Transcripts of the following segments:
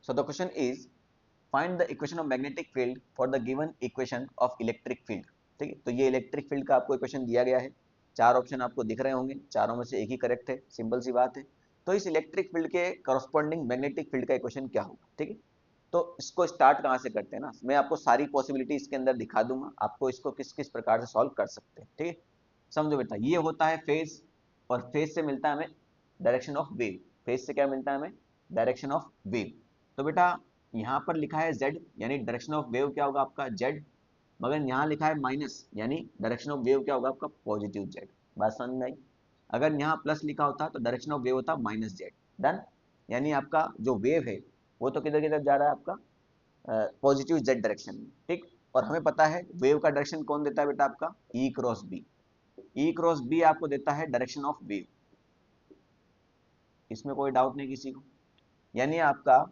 So the question is find the equation of magnetic field for the given equation of electric field। ठीक है, तो ये electric field का आपको equation दिया गया है, चार ऑप्शन आपको दिख रहे होंगे, चारों में से एक ही करेक्ट है, सिंपल सी बात है। तो इस इलेक्ट्रिक फील्ड के करस्पॉन्डिंग मैग्नेटिक फील्ड का इक्वेशन क्या होगा। ठीक है, तो इसको स्टार्ट कहाँ से करते हैं ना, मैं आपको सारी पॉसिबिलिटी इसके अंदर दिखा दूंगा, आपको इसको किस किस प्रकार से सॉल्व कर सकते हैं। ठीक है, समझो बेटा, ये होता है फेज, और फेज से मिलता है हमें डायरेक्शन ऑफ वेव। फेज से क्या मिलता है हमें, डायरेक्शन ऑफ वेव। तो बेटा यहाँ पर लिखा है z, यानी डायरेक्शन ऑफ वेव क्या होगा आपका z, मगर यहाँ लिखा है माइनस, यानी डायरेक्शन ऑफ वेव क्या होगा आपका पॉजिटिव z। बात समझ में आई। अगर यहाँ प्लस लिखा होता तो डायरेक्शन ऑफ वेव होता माइनस z। डन, यानी आपका जो वेव है वो तो किधर किधर जा रहा है आपका पॉजिटिव z डायरेक्शन में। ठीक, और हमें पता है वेव का डायरेक्शन कौन देता है बेटा, आपका E cross B. E cross B आपको देता है डायरेक्शन ऑफ वेव, इसमें कोई डाउट नहीं किसी को। यानी आपका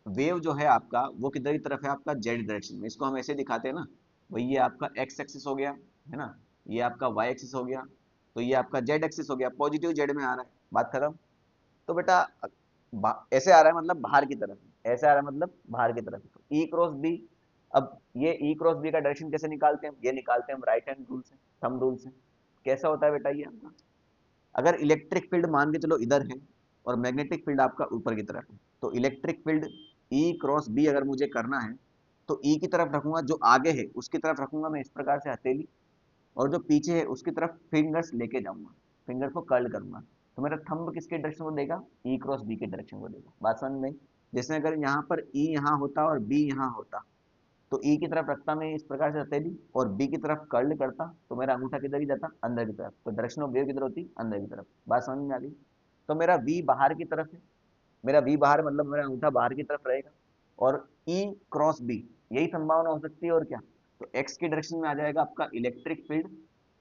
वेव जो है आपका वो किधर की तरफ है, आपका जेड डायरेक्शन में। इसको हम ऐसे दिखाते हैं ना, वही ये आपका एक्स एक्सिस हो गया है ना, ये आपका वाई एक्सिस हो गया, तो ये आपका जेड एक्सिस हो गया, पॉजिटिव जेड में आ रहा है, बात खत्म। तो बेटा ऐसे आ रहा है मतलब बाहर की तरफ, ऐसे आ रहा है मतलब बाहर की तरफ, तो ई क्रॉस बी। अब ये ई क्रॉस बी का डायरेक्शन कैसे निकालते हैं, ये निकालते हैं हम राइट हैंड रूल से, थंब रूल से। कैसा होता है बेटा ये आपका, अगर इलेक्ट्रिक फील्ड मान के चलो इधर है और मैग्नेटिक फील्ड आपका ऊपर की तरफ है, तो electric field E cross B अगर मुझे करना है तो E की तरफ रखूंगा, जो आगे है उसकी तरफ रखूंगा मैं इस प्रकार से हथेली, और जो पीछे है उसकी तरफ फिंगर्स लेके जाऊंगा, फिंगर को कर्ल करूंगा, तो मेरा थंब किसके डायरेक्शन को देगा, E क्रॉस बी के डायरेक्शन को देगा। बात समझ में आई? जैसे अगर यहाँ पर E यहाँ होता और B यहाँ होता, तो ई की तरफ रखता मैं इस प्रकार से हथेली, और बी की तरफ कर्ल करता, तो मेरा अंगूठा किधर ही जाता, अंदर की तरफ, तो डायरेक्शन ऑफ वेव किधर होती, अंदर की तरफ। बात समझ में आ गई। तो मेरा वी बाहर की तरफ है, मेरा वी बाहर मतलब मेरा अंगूठा बाहर की तरफ रहेगा, और ई क्रॉस बी यही संभावना हो सकती है, और क्या, तो एक्स की डायरेक्शन में आ जाएगा आपका इलेक्ट्रिक फील्ड,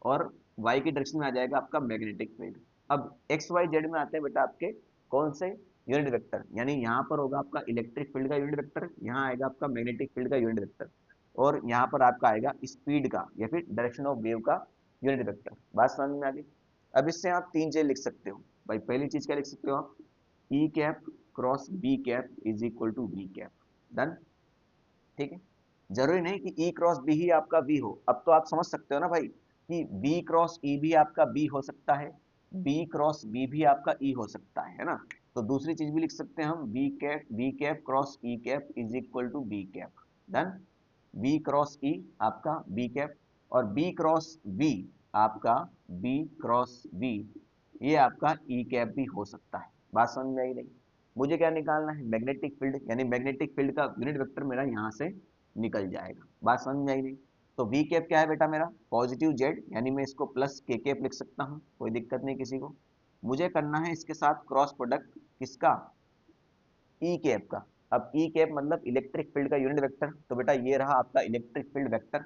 और वाई की डायरेक्शन में आ जाएगा आपका मैग्नेटिक फील्ड। अब एक्स वाई जेड में आते हैं बेटा आपके कौन से, यूनिट वेक्टर, यानी यहाँ पर होगा आपका इलेक्ट्रिक फील्ड का यूनिट वेक्टर, यहाँ आएगा आपका मैग्नेटिक फील्ड का यूनिट वेक्टर, और यहाँ पर आपका आएगा स्पीड का या फिर डायरेक्शन ऑफ वेव का यूनिट वेक्टर। बात समझ में आ गई। अब इससे आप तीन चीज लिख सकते हो भाई। पहली चीज क्या लिख सकते हो आप, E cap cross B cap is equal to V cap. Done, ठीक है। जरूरी नहीं कि ई क्रॉस बी ही आपका वी हो, अब तो आप समझ सकते हो ना भाई कि बी क्रॉस ई भी आपका बी हो सकता है, बी क्रॉस बी भी आपका ई हो सकता है ना। तो दूसरी चीज भी लिख सकते हैं हम, B cap cross E cap is equal to B cap. Done, B cross E आपका बी कैप, और बी क्रॉस बी आपका बी क्रॉस बी, ये आपका ई कैप भी हो सकता है। बात समझ में आई नहीं। मुझे क्या निकालना है, मैग्नेटिक फील्ड, यानी मैग्नेटिक फील्ड का यूनिट वेक्टर मेरा यहाँ से निकल जाएगा। बात समझ में आई नहीं। तो वी कैप क्या है बेटा मेरा, पॉजिटिव जेड, यानी मैं इसको प्लस के कैप लिख सकता हूँ, कोई दिक्कत नहीं किसी को। मुझे करना है इसके साथ क्रॉस प्रोडक्ट किसका, ई कैप का। अब ई कैप मतलब इलेक्ट्रिक फील्ड का यूनिट वेक्टर, तो बेटा ये रहा आपका इलेक्ट्रिक फील्ड वेक्टर,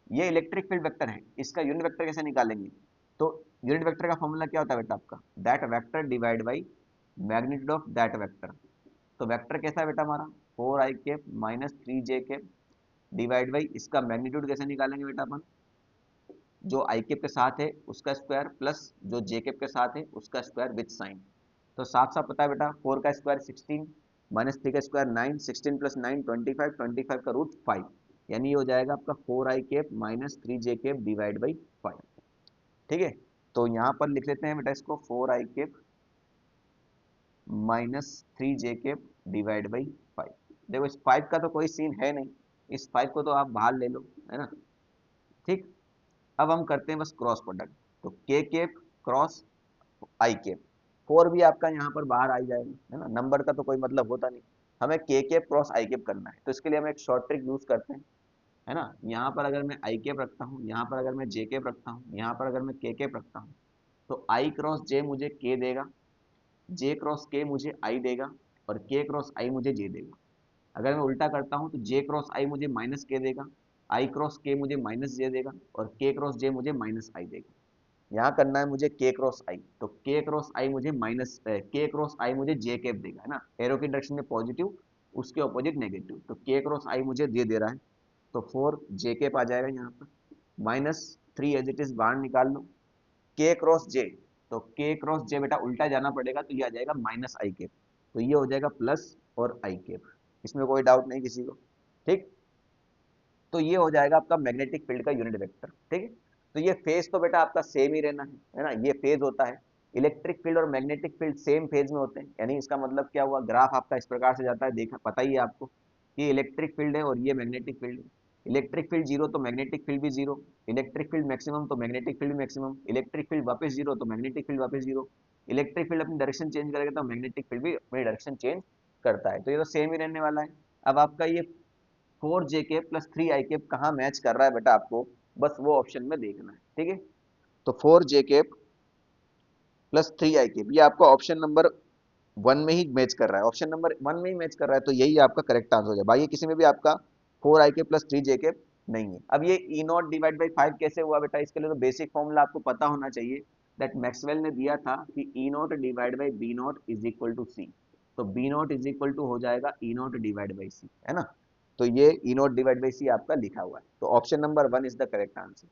ये इलेक्ट्रिक फील्ड वेक्टर है, इसका यूनिट वेक्टर कैसे निकालेंगे, तो यूनिट वेक्टर का फॉर्मूला क्या होता है बेटा आपका, that vector divide by magnitude of that vector. तो वेक्टर कैसा है बेटा हमारा, 4i cap minus 3j cap divide by इसका मैग्नीट्यूड कैसे निकालेंगे बेटा अपन, जो आई कैप के साथ है उसका स्क्वायर प्लस जो जे कैप के साथ है उसका स्क्वायर विथ साइन। तो साफ साफ पता है बेटा, 4 का स्क्वायर 16 माइनस 3 का स्क्वायर 9, 16 प्लस 9 25, 25 का रूट 5, यानी ये हो जाएगा आपका 4i cap minus 3j cap divide by 5। ठीक है, तो यहाँ पर लिख लेते हैं बेटा इसको 4i cap minus 3j cap divide by 5। देखो इस 5 का तो कोई सीन है नहीं, इस 5 को तो आप बाहर ले लो, है ना। ठीक, अब हम करते हैं बस क्रॉस प्रोडक्ट, तो के कैप क्रॉस आई कैप, 4 भी आपका यहाँ पर बाहर आ ही जाएगा, है ना, नंबर का तो कोई मतलब होता नहीं। हमें के कैप क्रॉस आई कैप करना है, तो इसके लिए हम एक शॉर्ट ट्रिक यूज करते हैं, है ना। यहाँ पर अगर मैं आई कैप रखता हूँ, यहाँ पर अगर मैं जे कैप रखता हूँ, यहाँ पर अगर मैं के कैप रखता हूँ, तो आई क्रॉस जे मुझे के देगा, जे क्रॉस के मुझे आई देगा, और के क्रॉस आई मुझे जे देगा। अगर मैं उल्टा करता हूँ तो जे क्रॉस आई मुझे माइनस के देगा, आई क्रॉस के मुझे माइनस जे देगा, और के क्रॉस जे मुझे माइनस आई देगा। यहाँ करना है मुझे के क्रॉस आई, तो के क्रॉस आई मुझे माइनस के क्रॉस आई मुझे जे कैप देगा, है ना, एरो की डायरेक्शन में पॉजिटिव, उसके ऑपोजिट नेगेटिव, तो के क्रॉस आई मुझे दे रहा है, तो 4 जे कैप आ जाएगा यहाँ पर, माइनस 3 एज इट इज बाहर निकाल लो, के क्रॉस जे, तो के क्रॉस जे बेटा उल्टा जाना पड़ेगा, तो ये आ जाएगा माइनस आई कैप, तो ये हो जाएगा प्लस, और आई कैप, इसमें कोई डाउट नहीं किसी को, ठीक। तो ये हो जाएगा आपका मैग्नेटिक फील्ड का यूनिट वेक्टर, ठीक है। तो ये फेज तो बेटा आपका सेम ही रहना है ना, ये फेज होता है। इलेक्ट्रिक फील्ड और मैग्नेटिक फील्ड सेम फेज में होते हैं, यानी इसका मतलब क्या हुआ, ग्राफ आपका इस प्रकार से जाता है, देखा पता ही है आपको कि इलेक्ट्रिक फील्ड है और ये मैग्नेटिक फील्ड है। इलेक्ट्रिक फील्ड जीरो तो मैग्नेटिक फील्ड भी जीरो, इलेक्ट्रिक फील्ड मैक्सिमम तो magnetic field maximum, electric field वापस जीरो तो मैग्नेटिक फील्ड वापस जीरो। इलेक्ट्रिक फील्ड अपनी डायरेक्शन चेंज करेगा तो मैग्नेटिक फील्ड भी अपनी डायरेक्शन चेंज करता है, तो ये तो सेम ही रहने वाला है। अब आपका ये 4 जे के प्लस 3 आई कैप कहाँ मैच कर रहा है बेटा, आपको बस वो ऑप्शन में देखना है, ठीक है। तो 4 जे के प्लस 3 आई कैप ये आपका ऑप्शन नंबर 1 में ही मैच कर रहा है, ऑप्शन नंबर 1 में ही मैच कर रहा है, तो यही आपका करेक्ट आंसर हो जाए। बाकी किसी में भी आपका 4 आई कैप प्लस 3 जे कैप नहीं है। अब ये ई नॉट डिवाइड बाई 5 कैसे हुआ बेटा, इसके लिए तो बेसिक फॉर्मूला आपको पता होना चाहिए, दैट मैक्सवेल ने दिया था कि E naught divide by B naught is equal to C. तो B naught is equal to हो जाएगा E naught divide by C, है ना। तो ये E naught divide by C आपका लिखा हुआ है, तो option number 1 is the correct answer.